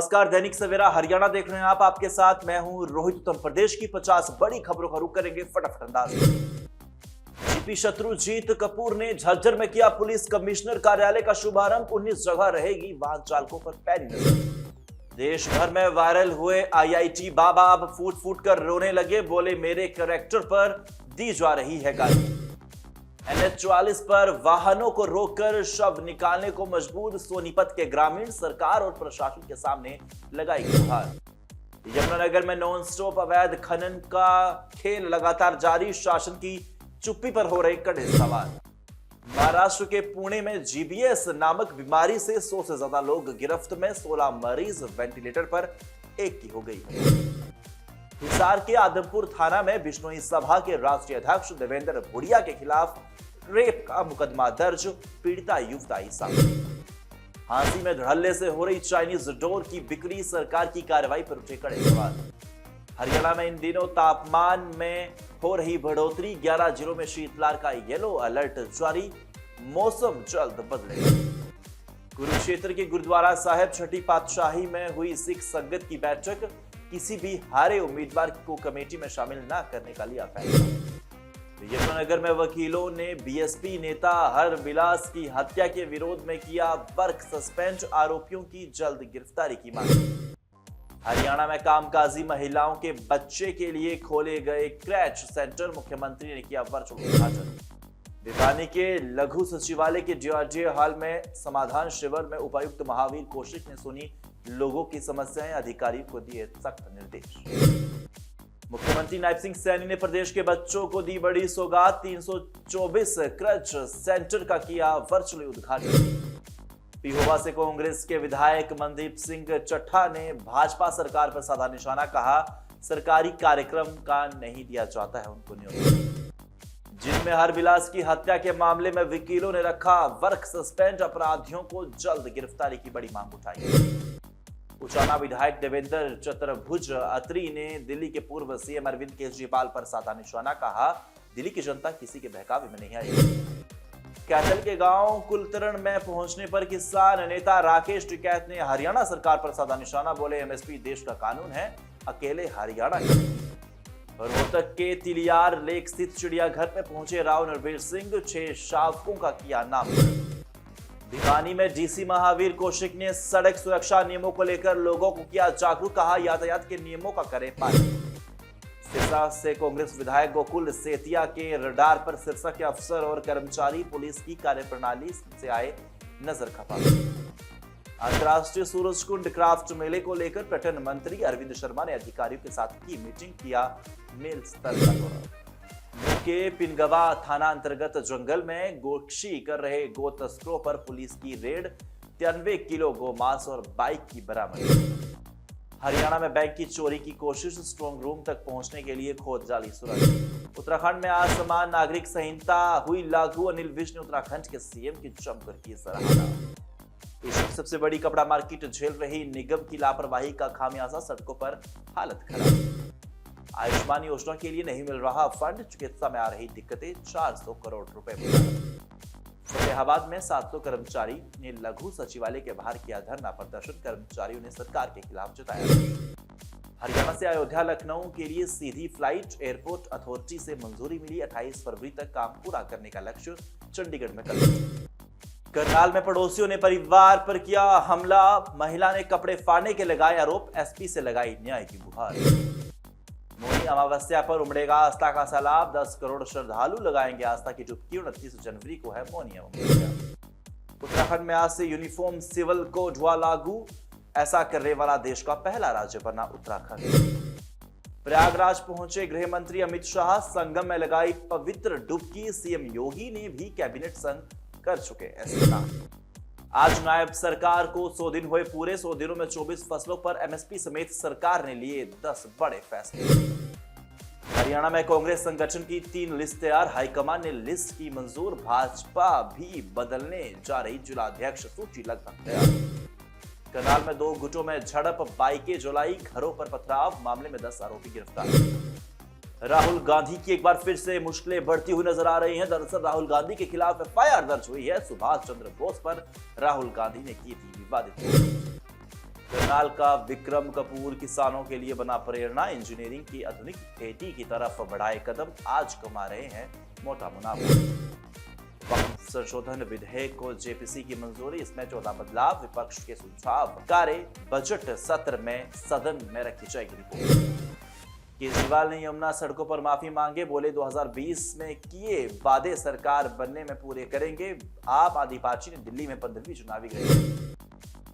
नमस्कार, दैनिक सवेरा हरियाणा देख रहे हैं आप। आपके साथ मैं हूं रोहित। उत्तर प्रदेश की 50 बड़ी खबरों का रुख करेंगे फटाफट अंदाज में। जीपी शत्रुजीत कपूर ने झज्जर में किया पुलिस कमिश्नर कार्यालय का शुभारंभ। 19 जगह रहेगी वाहन चालकों पर पैनी नजर। देश भर में वायरल हुए आईआईटी बाबा अब फूट फूट कर रोने लगे। बोले मेरे कैरेक्टर पर दी जा रही है गाली। NH-44 पर वाहनों को रोककर शव निकालने को मजबूर सोनीपत के ग्रामीण। सरकार और प्रशासन के सामने लगाई गुहार। यमुनानगर में नॉन स्टॉप अवैध खनन का खेल लगातार जारी। शासन की चुप्पी पर हो रहे कड़े सवाल। महाराष्ट्र के पुणे में GBS नामक बीमारी से 100 से ज्यादा लोग गिरफ्त में। 16 मरीज वेंटिलेटर पर, एक की हो गई। हिसार के आदमपुर थाना में बिश्नोई सभा के राष्ट्रीय अध्यक्ष देवेंद्र भुड़िया के खिलाफ रेप का मुकदमा दर्ज। पीड़िता युवती आई सामने। हांसी में धड़ल्ले से हो रही चाइनीज डोर की बिक्री। सरकार की कार्रवाई पर उठे कड़े सवाल। हरियाणा में इन दिनों तापमान में हो रही बढ़ोतरी। 11 जिलों में शीतलहर का येलो अलर्ट जारी। मौसम जल्द बदलेगा। कुरुक्षेत्र के गुरुद्वारा साहिब छठी पातशाही में हुई सिख संगत की बैठक। किसी भी हारे उम्मीदवार को कमेटी में शामिल न करने का लिया फैसला। यमुनानगर में वकीलों ने बीएसपी नेता हरविलास की हत्या के विरोध में किया वर्क सस्पेंड। आरोपियों की जल्द गिरफ्तारी की मांग। हरियाणा में कामकाजी महिलाओं के बच्चे के लिए खोले गए क्रैच सेंटर। मुख्यमंत्री ने किया वर्चुअल उद्घाटन। भिवानी के लघु सचिवालय के डीआरडीए हॉल में समाधान शिविर में उपायुक्त महावीर कौशिक ने सुनी लोगों की समस्याएं। अधिकारियों को दिए सख्त निर्देश। मुख्यमंत्री नायब सिंह सैनी ने प्रदेश के बच्चों को दी बड़ी सौगात। 324 क्रच सेंटर का किया वर्चुअली उद्घाटन। पिहोवा से कांग्रेस के विधायक मनदीप सिंह चट्ठा ने भाजपा सरकार पर साधा निशाना। कहा सरकारी कार्यक्रम का नहीं दिया जाता है उनको न्योता। जिनमें हरविलास की हत्या के मामले में वकीलों ने रखा वर्क सस्पेंड। अपराधियों को जल्द गिरफ्तारी की बड़ी मांग उठाई। उचाना विधायक देवेंद्र चतुर्भुज अत्री ने दिल्ली के पूर्व सीएम अरविंद केजरीवाल पर साधा निशाना। कहा दिल्ली की जनता किसी के बहकावे में नहीं आई। कैथल के गांव कुलतरण में पहुंचने पर किसान नेता राकेश टिकैत ने हरियाणा सरकार पर साधा निशाना। बोले एमएसपी देश का कानून है, अकेले हरियाणा का। रोहतक के तिलियार लेक स्थित चिड़ियाघर में पहुंचे राव नरवीर सिंह। 6 शावकों का किया नाम। भिवानी में डीसी महावीर कौशिक ने सड़क सुरक्षा नियमों को लेकर लोगों को किया जागरूक। कहा यातायात के नियमों का करें पालन। सिरसा से कांग्रेस विधायक गोकुल सेतिया के रडार पर सिरसा के अफसर और कर्मचारी। पुलिस की कार्यप्रणाली से आए नजर खपा। अंतर्राष्ट्रीय सूरजकुंड क्राफ्ट मेले को लेकर पर्यटन मंत्री अरविंद शर्मा ने अधिकारियों के साथ की मीटिंग। किया मेल स्तर का दौरा। के पिनगवा थाना अंतर्गत जंगल में गोकशी कर रहे गो तस्करों पर पुलिस की रेड। 93 किलो गोमांस और बाइक की बरामद। हरियाणा में बैंक की चोरी की कोशिश। स्ट्रांग रूम तक पहुंचने के लिए खोद जाली सुरंग। उत्तराखंड में आज समान नागरिक संहिता हुई लागू। अनिल विज ने उत्तराखंड के सीएम की जमकर की सराहना। एशिया की सबसे बड़ी कपड़ा मार्केट झेल रही निगम की लापरवाही का खामियाजा। सड़कों पर हालत खराब। आयुष्मान योजना के लिए नहीं मिल रहा फंड। चिकित्सा में आ रही दिक्कतें। 400 करोड़ रुपए। फतेहाबाद में 700 कर्मचारी ने लघु सचिवालय के बाहर किया धरना प्रदर्शन। कर्मचारियों ने सरकार के खिलाफ जताया। हरियाणा से अयोध्या लखनऊ के लिए सीधी फ्लाइट। एयरपोर्ट अथॉरिटी से मंजूरी मिली। 28 फरवरी तक काम पूरा करने का लक्ष्य। चंडीगढ़ में कल। करनाल में पड़ोसियों ने परिवार पर किया हमला। महिला ने कपड़े फाड़ने के लगाए आरोप। एसपी से लगाई न्याय की गुहार। मौनी अमावस्या पर उमड़ेगा आस्था का सैलाब। 10 करोड़ श्रद्धालु लगाएंगे आस्था की डुबकी। 29 जनवरी को है मौनी अमावस्या। उत्तराखंड में आज से यूनिफॉर्म सिविल कोड हुआ लागू। ऐसा करने वाला देश का पहला राज्य बना उत्तराखंड। प्रयागराज पहुंचे गृह मंत्री अमित शाह। संगम में लगाई पवित्र डुबकी। सीएम योगी ने भी कैबिनेट संग कर चुके ऐसा। आज नायब सरकार को 100 दिन हुए पूरे। 100 दिनों में 24 फसलों पर एमएसपी समेत सरकार ने लिए 10 बड़े फैसले। हरियाणा में कांग्रेस संगठन की 3 लिस्ट तैयार। हाईकमान ने लिस्ट की मंजूर। भाजपा भी बदलने जा रही जिलाध्यक्ष सूची लगभग तैयार। करनाल में 2 गुटों में झड़प। बाइकें जलाई, घरों पर पथराव। मामले में 10 आरोपी गिरफ्तार। राहुल गांधी की एक बार फिर से मुश्किलें बढ़ती हुई नजर आ रही हैं। दरअसल राहुल गांधी के खिलाफ एफआईआर दर्ज हुई है। सुभाष चंद्र बोस पर राहुल गांधी ने की थी विवादित। करनाल का विक्रम कपूर किसानों के लिए बना प्रेरणा। इंजीनियरिंग की आधुनिक खेती की तरफ बढ़ाए कदम, आज कमा रहे हैं मोटा मुनाफा। वक्फ संशोधन विधेयक को जेपीसी की मंजूरी, इसमें 14 बदलाव, विपक्ष के सुझाव कार्य बजट सत्र में सदन में रखी जाएगी रिपोर्ट। केजरीवाल ने यमुना सड़कों पर माफी मांगे, बोले 2020 में किए वादे सरकार बनने में पूरे करेंगे। आप आदि पार्टी ने दिल्ली में 15वीं चुनावी रैली।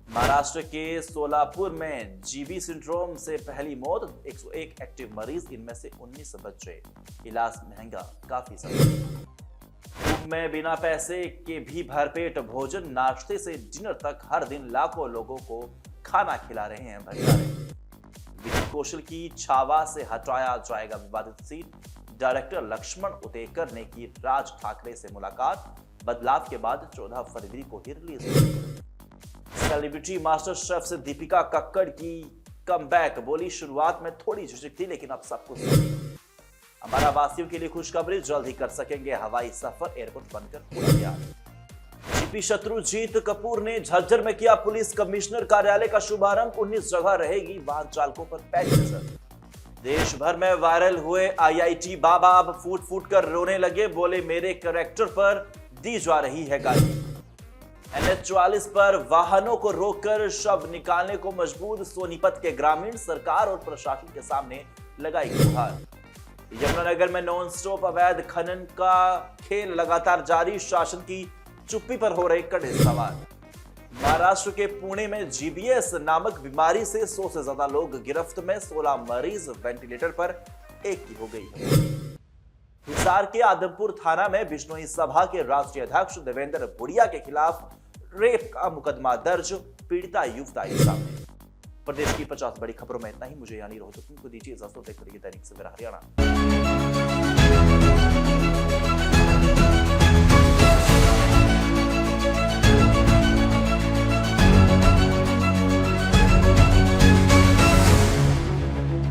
महाराष्ट्र के सोलापुर में जीबी सिंड्रोम से पहली मौत, 101 एक्टिव मरीज, इनमें से 19 बच्चे। इलाज महंगा, काफी समय में बिना पैसे के भी भरपेट भोजन, नाश्ते से डिनर तक हर दिन लाखों लोगों को खाना खिला रहे हैं भंडारे। विधि कौशल की छावा से हटाया जाएगा विवादित सीट, डायरेक्टर लक्ष्मण उतेकर ने की राज ठाकरे से मुलाकात, बदलाव के बाद 14 फरवरी को ही रिलीज। सेलिब्रिटी मास्टर शेफ से दीपिका कक्कड़ की कमबैक, बोली शुरुआत में थोड़ी झिझक थी लेकिन अब सब कुछ हमारा वासियों के लिए खुशखबरी, जल्द ही कर सकेंगे हवाई सफर, एयरपोर्ट बनकर पूरा तैयार। जीपी शत्रुजीत कपूर ने झज्जर में किया पुलिस कमिश्नर कार्यालय का शुभारंभ, 19 जगह रहेगी वाहन चालकों पर पैच नजर। देश भर में वायरल हुए आईआईटी बाबा अब फूट फूट कर रोने लगे, बोले मेरे कैरेक्टर पर दी जा रही है गाली। NH 44 पर वाहनों को रोककर शव निकालने को मजबूर, सोनीपत के ग्रामीण सरकार और प्रशासन के सामने लगाई गुहार। यमुनानगर में नॉन स्टॉप अवैध खनन का खेल लगातार जारी, शासन की चुप्पी पर हो रहे कड़े सवाल। महाराष्ट्र के पुणे में जीबीएस नामक बीमारी से 100 से ज्यादा लोग गिरफ्त में, 16 मरीज वेंटिलेटर पर, एक की हो गई है। हिसार के आदमपुर थाना में बिश्नोई सभा के राष्ट्रीय अध्यक्ष देवेंद्र भुड़िया के खिलाफ रेप का मुकदमा दर्ज, पीड़िता युवती आई सामने। प्रदेश की 50 बड़ी खबरों में इतना ही। मुझे यानी रोहित को दीजिए इजाजत, देखते रहिए दैनिक सवेरा हरियाणा।